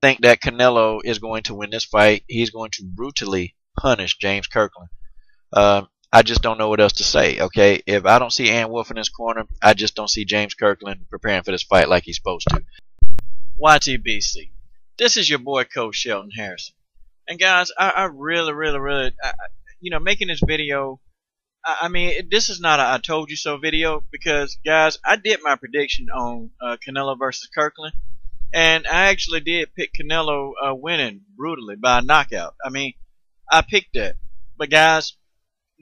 think that Canelo is going to win this fight. He's going to brutally punish James Kirkland. I just don't know what else to say. Okay, if I don't see Ann Wolf in this corner, I just don't see James Kirkland preparing for this fight like he's supposed to. YTBC, this is your boy Coach Shelton Harrison, and guys, I really, making this video. I mean, this is not a I told you so video, because guys, I did my prediction on Canelo versus Kirkland, and I actually did pick Canelo winning brutally by a knockout. I mean, I picked that, but guys,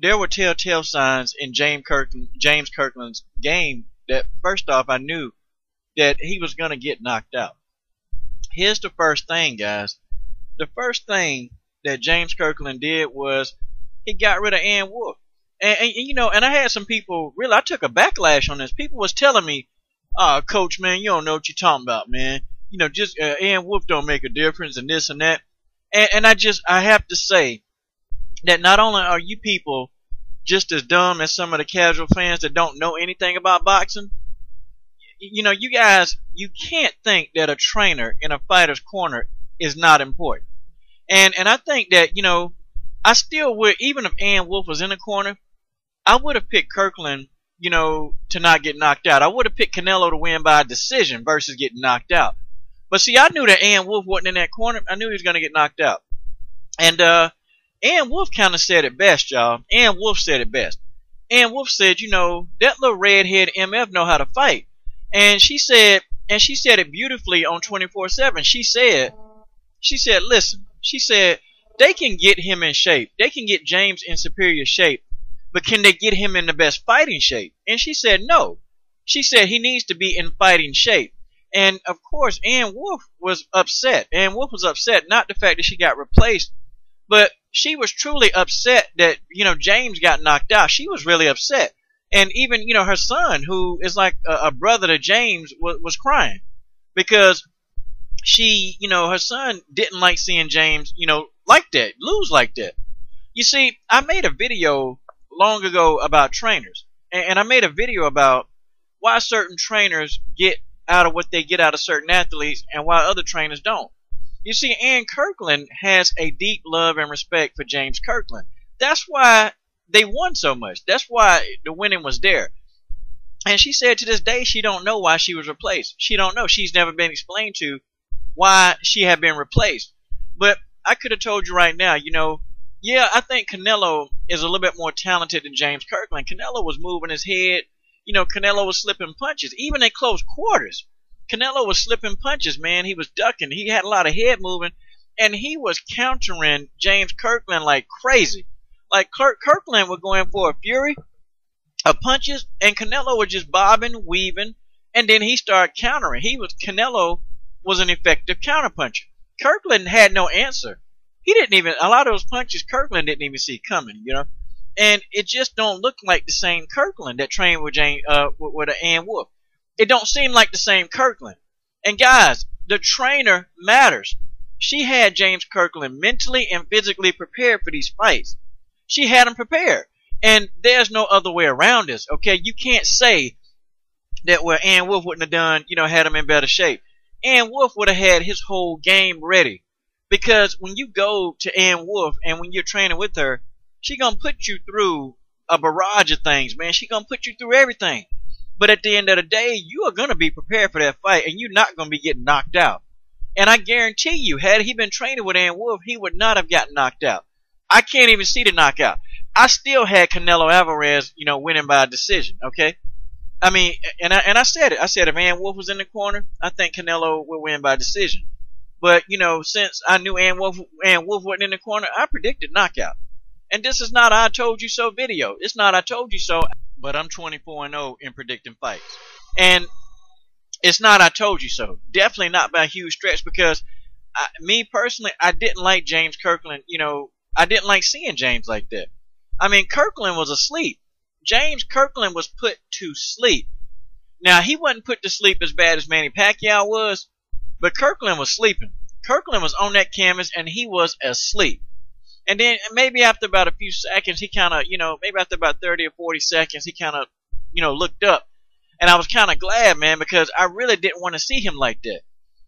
there were telltale signs in James Kirkland's game that, first off, I knew that he was going to get knocked out. Here's the first thing, guys. The first thing that James Kirkland did was he got rid of Ann Wolf. And I had some people, really, I took a backlash on this. People was telling me, Coach, man, you don't know what you're talking about, man. You know, just Ann Wolf don't make a difference and this and that. And I have to say that not only are you people just as dumb as some of the casual fans that don't know anything about boxing, you know, you guys, you can't think that a trainer in a fighter's corner is not important. And I think that, you know, I still would, even if Ann Wolf was in the corner, I would have picked Kirkland, you know, to not get knocked out. I would have picked Canelo to win by a decision versus getting knocked out. But see, I knew that Ann Wolf wasn't in that corner. I knew he was going to get knocked out. And Ann Wolf kind of said it best, y'all. Ann Wolf said it best. Ann Wolf said, you know, that little redhead MF know how to fight. And she said it beautifully on 24/7. She said, listen, she said, they can get him in shape. They can get James in superior shape. But can they get him in the best fighting shape? And she said no. She said he needs to be in fighting shape. And, of course, Ann Wolf was upset. Ann Wolf was upset, not the fact that she got replaced, but she was truly upset that, you know, James got knocked out. She was really upset. And even, you know, her son, who is like a brother to James, was crying. Because she, you know, her son didn't like seeing James, you know, like that, lose like that. You see, I made a video long ago about trainers, and I made a video about why certain trainers get out of what they get out of certain athletes and why other trainers don't. You see, Ann Kirkland has a deep love and respect for James Kirkland. That's why they won so much. That's why the winning was there. And she said to this day she don't know why she was replaced. She don't know. She's never been explained to why she had been replaced. But I could have told you right now, you know, yeah, I think Canelo is a little bit more talented than James Kirkland. Canelo was moving his head. You know, Canelo was slipping punches. Even in close quarters, Canelo was slipping punches, man. He was ducking. He had a lot of head movement. And he was countering James Kirkland like crazy. Like Kirkland would go in for a fury of punches, and Canelo was just bobbing, weaving, and then he started countering. Canelo was an effective counterpuncher. Kirkland had no answer. He didn't even, a lot of those punches Kirkland didn't even see coming, you know. And it just don't look like the same Kirkland that trained with Ann Wolf. It don't seem like the same Kirkland. And guys, the trainer matters. She had James Kirkland mentally and physically prepared for these fights. She had him prepared. And there's no other way around this, okay? You can't say that where Ann Wolf wouldn't have done, you know, had him in better shape. Ann Wolf would have had his whole game ready. Because when you go to Ann Wolf and when you're training with her, she gonna put you through a barrage of things, man. She gonna put you through everything. But at the end of the day, you are gonna be prepared for that fight, and you're not gonna be getting knocked out. And I guarantee you, had he been training with Ann Wolf, he would not have gotten knocked out. I can't even see the knockout. I still had Canelo Alvarez, you know, winning by a decision. Okay, I mean, and I said it. I said if Ann Wolf was in the corner, I think Canelo would win by decision. But, you know, since I knew Ann Wolf wasn't in the corner, I predicted knockout. And this is not a I told you so video. It's not I told you so, but I'm 24-0 in predicting fights. And it's not I told you so. Definitely not by a huge stretch, because me personally, I didn't like James Kirkland. You know, I didn't like seeing James like that. I mean, Kirkland was asleep. James Kirkland was put to sleep. Now, he wasn't put to sleep as bad as Manny Pacquiao was, but Kirkland was sleeping. Kirkland was on that canvas, and he was asleep. And then maybe after about a few seconds, he kind of, you know, maybe after about 30 or 40 seconds, he kind of, you know, looked up. And I was kind of glad, man, because I really didn't want to see him like that.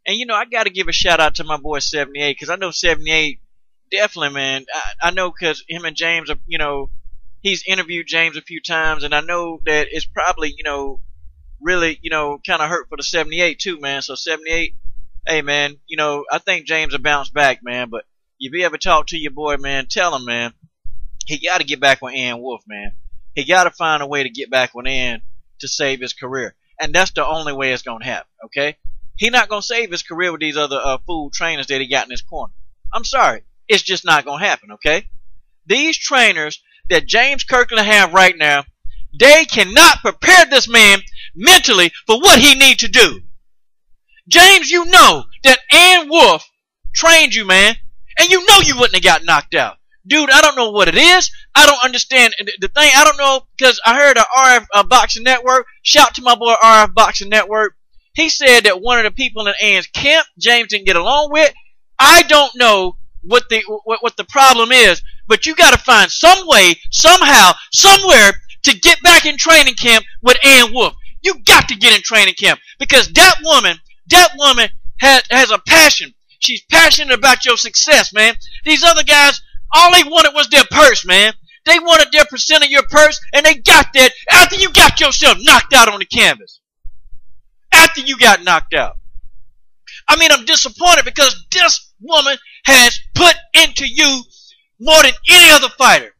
And, you know, I got to give a shout out to my boy 78, because I know 78 definitely, man. I know because him and James are, you know, he's interviewed James a few times, and I know that it's probably, you know, really, you know, kind of hurt for the 78 too, man. So 78, hey, man, you know, I think James will bounce back, man. But if you ever talk to your boy, man, tell him, man, he got to get back with Ann Wolf, man. He got to find a way to get back with Ann to save his career. And that's the only way it's going to happen, okay? He's not going to save his career with these other fool trainers that he got in his corner. I'm sorry. It's just not going to happen, okay? These trainers that James Kirkland have right now, they cannot prepare this man mentally for what he needs to do. James, you know that Ann Wolf trained you, man. And you know you wouldn't have got knocked out. Dude, I don't know what it is. I don't understand the thing. I don't know, because I heard RF Boxing Network. Shout to my boy RF Boxing Network. He said that one of the people in Ann's camp, James didn't get along with. I don't know what the problem is, but you got to find some way, somehow, somewhere to get back in training camp with Ann Wolf. You got to get in training camp, because that woman has a passion. She's passionate about your success, man. These other guys, all they wanted was their purse, man. They wanted their percent of your purse, and they got that after you got yourself knocked out on the canvas. After you got knocked out. I mean, I'm disappointed because this woman has put into you more than any other fighter.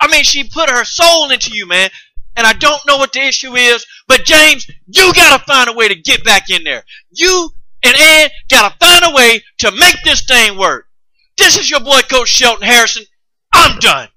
I mean, she put her soul into you, man. And I don't know what the issue is, but James, you gotta find a way to get back in there. You and Ann gotta find a way to make this thing work. This is your boy, Coach Shelton Harrison. I'm done.